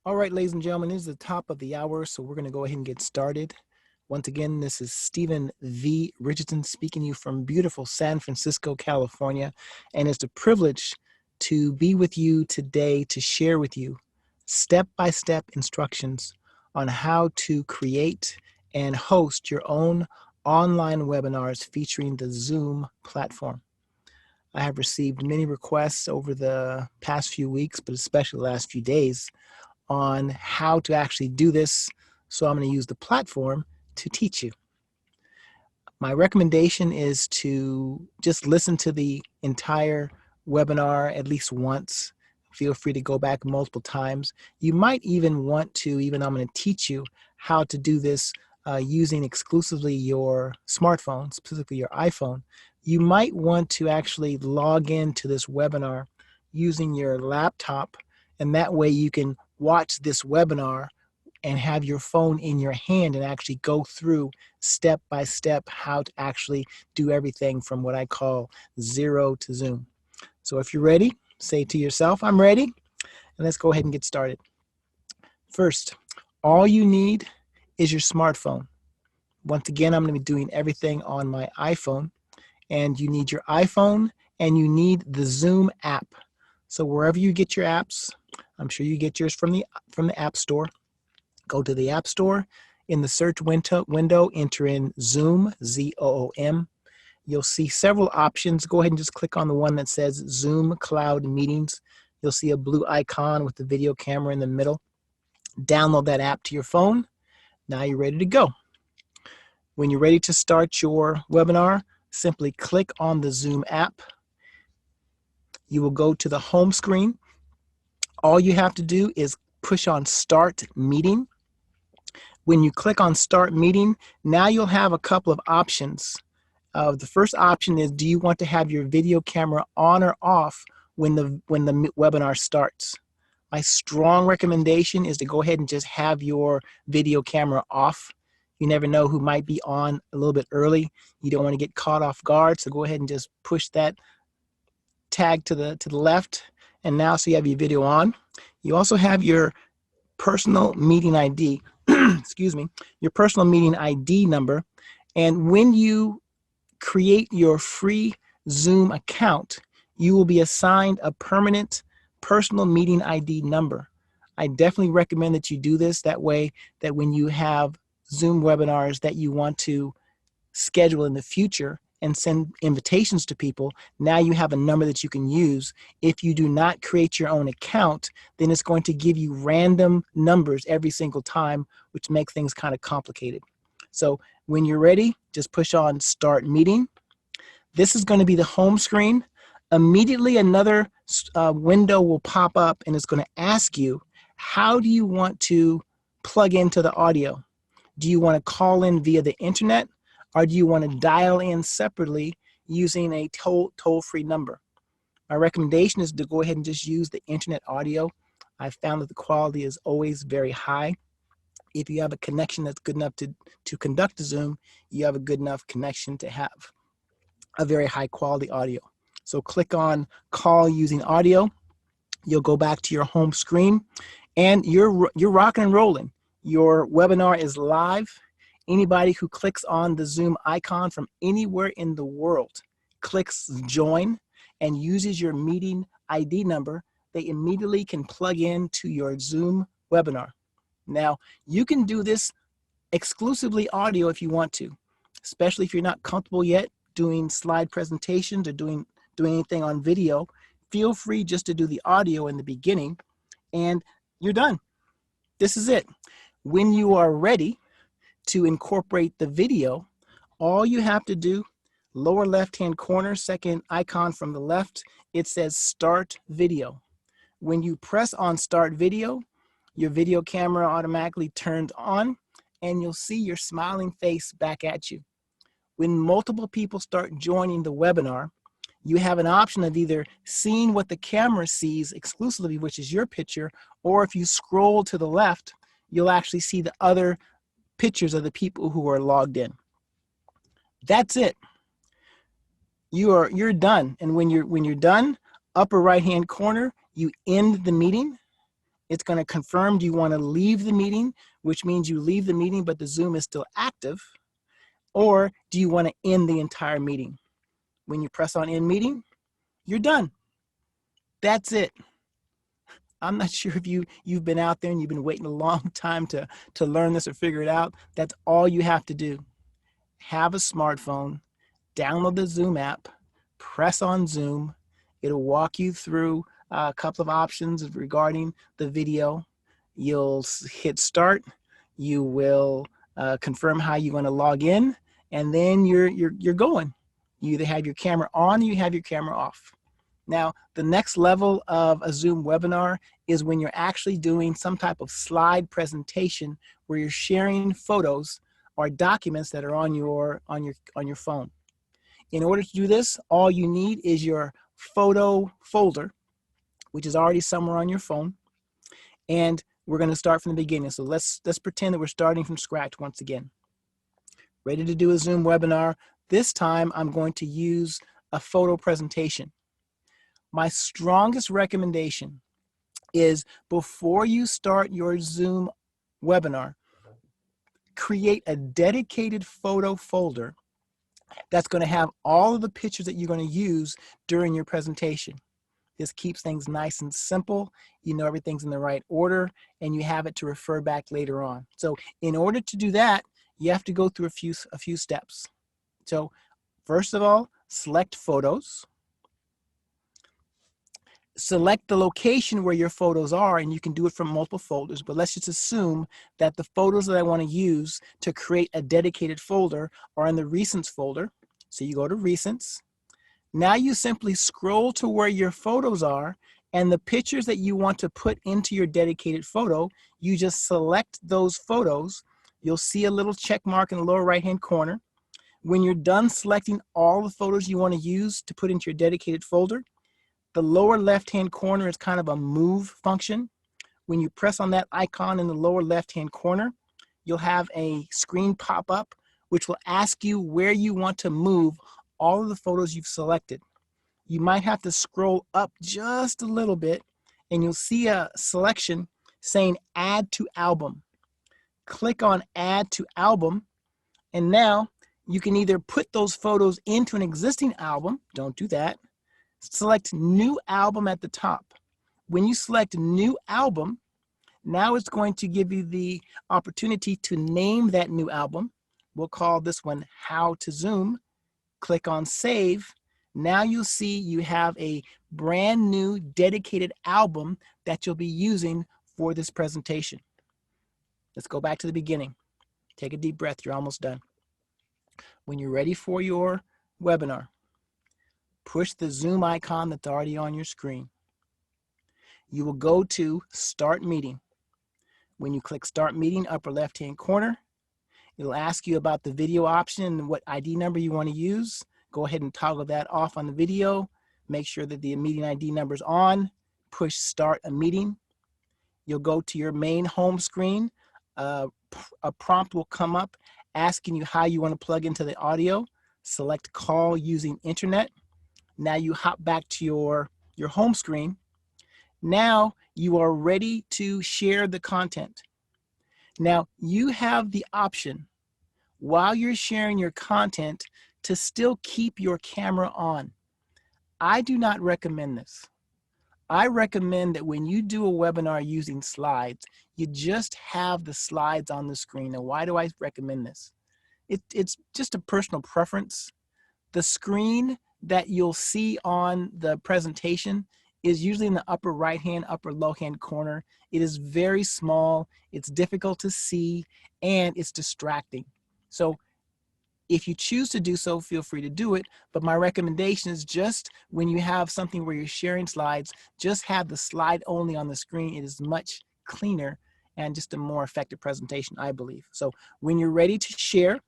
All right, ladies and gentlemen, this is the top of the hour, so we're going to go ahead and get started. Once again, this is Stephen V. Richardson speaking to you from beautiful San Francisco, California, and it's a privilege to be with you today to share with you step-by-step instructions on how to create and host your own online webinars featuring the Zoom platform. I have received many requests over the past few weeks, but especially the last few days, on how to actually do this. So I'm going to use the platform to teach you. My recommendation is to just listen to the entire webinar at least once. Feel free to go back multiple times. You might even want to, even though I'm going to teach you how to do this using exclusively your smartphone, specifically your iPhone, you might want to actually log into this webinar using your laptop, and that way you can watch this webinar and have your phone in your hand and actually go through step by step how to actually do everything from what I call zero to Zoom. So if you're ready, say to yourself, I'm ready, and let's go ahead and get started. First, all you need is your smartphone. Once again, I'm going to be doing everything on my iPhone, and you need your iPhone and you need the Zoom app. So wherever you get your apps, I'm sure you get yours from the App Store. Go to the App Store. In the search window, enter in Zoom, Z-O-O-M. You'll see several options. Go ahead and just click on the one that says Zoom Cloud Meetings. You'll see a blue icon with the video camera in the middle. Download that app to your phone. Now you're ready to go. When you're ready to start your webinar, simply click on the Zoom app. You will go to the home screen. All you have to do is push on Start Meeting. When you click on Start Meeting, now you'll have a couple of options. The first option is, do you want to have your video camera on or off when the webinar starts? My strong recommendation is to go ahead and just have your video camera off. You never know who might be on a little bit early. You don't want to get caught off guard, so go ahead and just push that tag to the left, and now so you have your video on. You also have your personal meeting ID, excuse me, your personal meeting ID number, and when you create your free Zoom account, you will be assigned a permanent personal meeting ID number. I definitely recommend that you do this. That way that when you have Zoom webinars that you want to schedule in the future and send invitations to people, now you have a number that you can use. If you do not create your own account, then it's going to give you random numbers every single time, which makes things kind of complicated. So when you're ready, just push on Start Meeting. This is going to be the home screen. Immediately another window will pop up, and it's going to ask you, how do you want to plug into the audio? Do you want to call in via the internet, or do you want to dial in separately using a toll-free number? My recommendation is to go ahead and just use the internet audio. I've found that the quality is always very high. If you have a connection that's good enough to conduct a Zoom, you have a good enough connection to have a very high quality audio. So click on Call Using Audio. You'll go back to your home screen, and you're rocking and rolling. Your webinar is live. Anybody who clicks on the Zoom icon from anywhere in the world, clicks join, and uses your meeting ID number, they immediately can plug into your Zoom webinar. Now, you can do this exclusively audio if you want to, especially if you're not comfortable yet doing slide presentations or doing anything on video. Feel free just to do the audio in the beginning, and you're done. This is it. When you are ready to incorporate the video, all you have to do, lower left-hand corner, second icon from the left, it says Start Video. When you press on Start Video, your video camera automatically turns on, and you'll see your smiling face back at you. When multiple people start joining the webinar, you have an option of either seeing what the camera sees exclusively, which is your picture, or if you scroll to the left, you'll actually see the other pictures of the people who are logged in. That's it. You're done. And when you're done, upper right hand corner, you end the meeting, It's going to confirm, do you want to leave the meeting, which means you leave the meeting but the Zoom is still active, or do you want to end the entire meeting? When you press on end meeting, you're done. That's it. I'm not sure if you've been out there and you've been waiting a long time to learn this or figure it out. That's all you have to do. Have a smartphone, download the Zoom app, press on Zoom. It'll walk you through a couple of options regarding the video. You'll hit start. You will confirm how you want to log in, and then you're going. You either have your camera on or you have your camera off. Now, the next level of a Zoom webinar is when you're actually doing some type of slide presentation where you're sharing photos or documents that are on your phone. In order to do this, all you need is your photo folder, which is already somewhere on your phone. And we're going to start from the beginning. So let's pretend that we're starting from scratch once again. Ready to do a Zoom webinar. This time I'm going to use a photo presentation. My strongest recommendation is before you start your Zoom webinar, create a dedicated photo folder that's going to have all of the pictures that you're going to use during your presentation. This keeps things nice and simple. You know everything's in the right order, and you have it to refer back later on. So in order to do that, you have to go through a few steps. So first of all, select photos. Select the location where your photos are, and you can do it from multiple folders, but let's just assume that the photos that I want to use to create a dedicated folder are in the Recents folder. So you go to Recents. Now you simply scroll to where your photos are, and the pictures that you want to put into your dedicated photo, you just select those photos. You'll see a little check mark in the lower right-hand corner. When you're done selecting all the photos you want to use to put into your dedicated folder, the lower left-hand corner is kind of a move function. When you press on that icon in the lower left-hand corner, you'll have a screen pop up, which will ask you where you want to move all of the photos you've selected. You might have to scroll up just a little bit, and you'll see a selection saying Add to Album. Click on Add to Album, and now you can either put those photos into an existing album. Don't do that. Select New Album at the top. When you select New Album, now it's going to give you the opportunity to name that new album. We'll call this one How to Zoom. Click on Save. Now you'll see you have a brand new dedicated album that you'll be using for this presentation. Let's go back to the beginning. Take a deep breath. You're almost done. When you're ready for your webinar, push the Zoom icon that's already on your screen. You will go to Start Meeting. When you click Start Meeting, upper left-hand corner, it'll ask you about the video option and what ID number you want to use. Go ahead and toggle that off on the video. Make sure that the meeting ID number is on. Push Start a Meeting. You'll go to your main home screen. A prompt will come up asking you how you want to plug into the audio. Select Call using Internet. Now you hop back to your home screen. Now you are ready to share the content. Now you have the option while you're sharing your content to still keep your camera on. I do not recommend this. I recommend that when you do a webinar using slides, you just have the slides on the screen. Now, why do I recommend this? It's just a personal preference. The screen that you'll see on the presentation is usually in the upper right-hand, upper low-hand corner. It is very small, it's difficult to see, and it's distracting. So if you choose to do so, feel free to do it. But my recommendation is just when you have something where you're sharing slides, just have the slide only on the screen. It is much cleaner and just a more effective presentation, I believe. So when you're ready to share,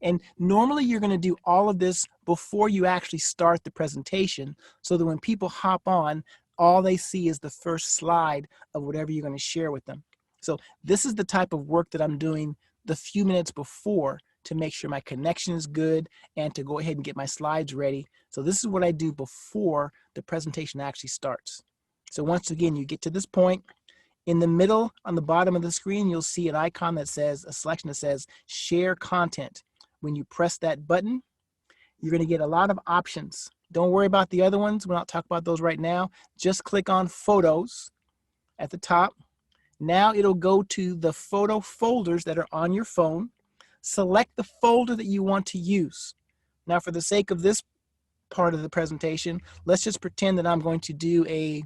and normally you're going to do all of this before you actually start the presentation, so that when people hop on, all they see is the first slide of whatever you're going to share with them. So this is the type of work that I'm doing the few minutes before to make sure my connection is good and to go ahead and get my slides ready. So this is what I do before the presentation actually starts. So once again, you get to this point In the middle, on the bottom of the screen, you'll see an icon that says, a selection that says share content. When you press that button, you're going to get a lot of options. Don't worry about the other ones. We're not talking about those right now. Just click on photos at the top. Now it'll go to the photo folders that are on your phone. Select the folder that you want to use. Now, for the sake of this part of the presentation, let's just pretend that I'm going to do a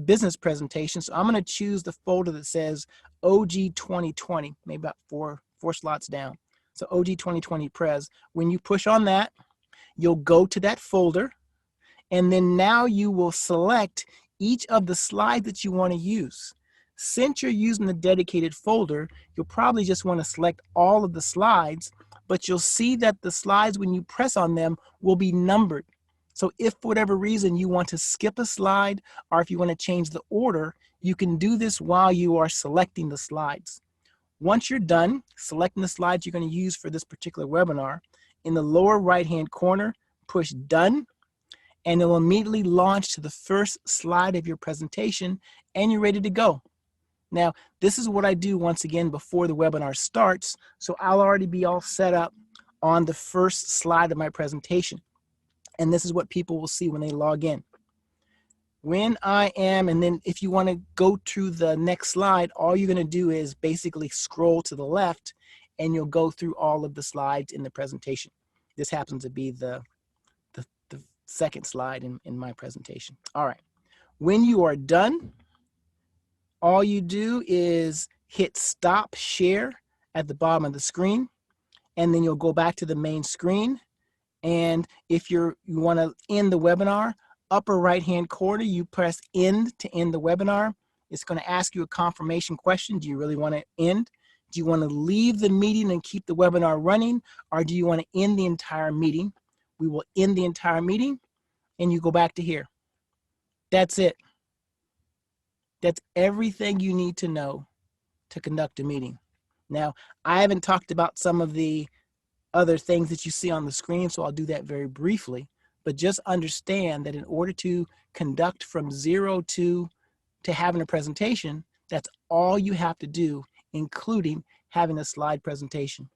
business presentation. So I'm going to choose the folder that says OG 2020, maybe about four slots down. So OG 2020 Pres. When you push on that, you'll go to that folder, and then now you will select each of the slides that you want to use. Since you're using the dedicated folder, you'll probably just want to select all of the slides, but you'll see that the slides, when you press on them, will be numbered. So if for whatever reason you want to skip a slide, or if you want to change the order, you can do this while you are selecting the slides. Once you're done selecting the slides you're going to use for this particular webinar, in the lower right-hand corner, push Done, and it'll immediately launch to the first slide of your presentation, and you're ready to go. Now, this is what I do once again before the webinar starts, so I'll already be all set up on the first slide of my presentation. And this is what people will see when they log in. When I am, and then if you want to go to the next slide, all you're going to do is basically scroll to the left, and you'll go through all of the slides in the presentation. This happens to be the second slide in my presentation. All right. When you are done, all you do is hit Stop Share at the bottom of the screen, and then you'll go back to the main screen. And if you want to end the webinar, upper right-hand corner, you press End to end the webinar. It's going to ask you a confirmation question. Do you really want to end? Do you want to leave the meeting and keep the webinar running, or do you want to end the entire meeting? We will end the entire meeting, and you go back to here. That's it. That's everything you need to know to conduct a meeting. Now, I haven't talked about some of the other things that you see on the screen, so I'll do that very briefly. But just understand that in order to conduct from zero to having a presentation, that's all you have to do, including having a slide presentation.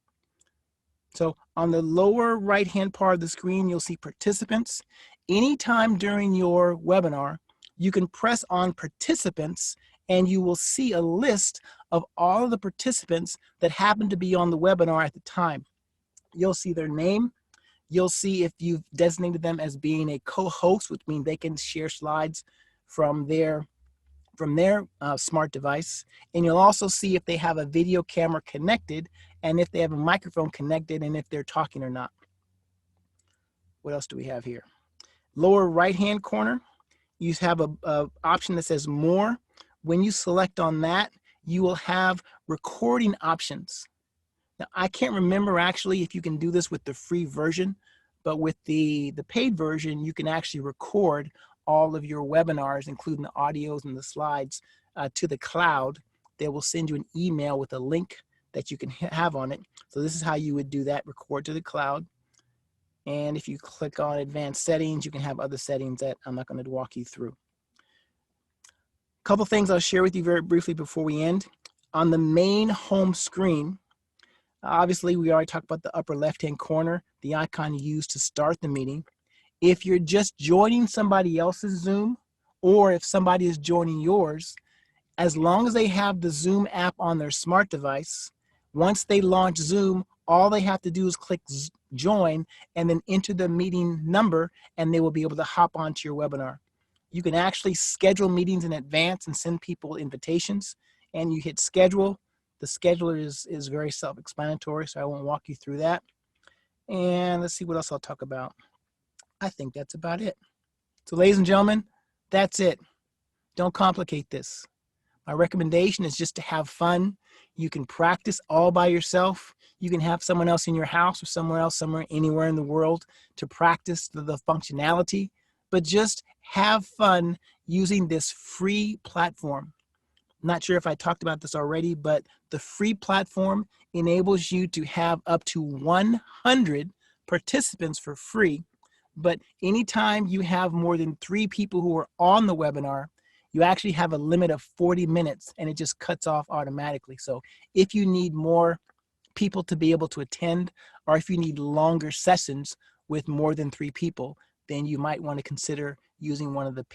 So on the lower right-hand part of the screen, you'll see participants. Anytime during your webinar, you can press on participants, and you will see a list of all of the participants that happen to be on the webinar at the time. You'll see their name. You'll see if you've designated them as being a co-host, which means they can share slides from their smart device. And you'll also see if they have a video camera connected, and if they have a microphone connected, and if they're talking or not. What else do we have here? Lower right-hand corner, you have a option that says More. When you select on that, you will have recording options. Now, I can't remember actually if you can do this with the free version, but with the paid version, you can actually record all of your webinars, including the audios and the slides, to the cloud. They will send you an email with a link that you can have on it. So this is how you would do that, record to the cloud. And if you click on advanced settings, you can have other settings that I'm not going to walk you through. A couple things I'll share with you very briefly before we end. On the main home screen, obviously we already talked about the upper left-hand corner, the icon you use to start the meeting. If you're just joining somebody else's Zoom, or if somebody is joining yours, as long as they have the Zoom app on their smart device, once they launch Zoom, all they have to do is click join and then enter the meeting number, and they will be able to hop onto your webinar. You can actually schedule meetings in advance and send people invitations, and you hit schedule. The scheduler is very self-explanatory, so I won't walk you through that. And let's see what else I'll talk about. I think that's about it. So ladies and gentlemen, that's it. Don't complicate this. My recommendation is just to have fun. You can practice all by yourself. You can have someone else in your house or somewhere else, anywhere in the world to practice the functionality, but just have fun using this free platform. I'm not sure if I talked about this already, but the free platform enables you to have up to 100 participants for free. But anytime you have more than 3 people who are on the webinar, you actually have a limit of 40 minutes and it just cuts off automatically. So if you need more people to be able to attend, or if you need longer sessions with more than 3 people, then you might want to consider using one of the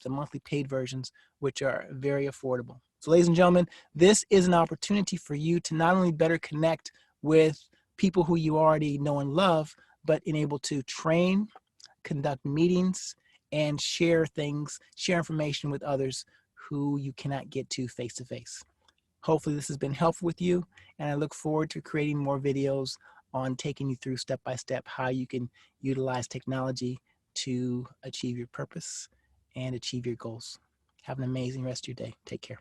monthly paid versions, which are very affordable. So ladies and gentlemen, this is an opportunity for you to not only better connect with people who you already know and love, but in able to train, conduct meetings, and share information with others who you cannot get to face to face. Hopefully this has been helpful with you, and I look forward to creating more videos on taking you through step by step how you can utilize technology to achieve your purpose and achieve your goals. Have an amazing rest of your day. Take care.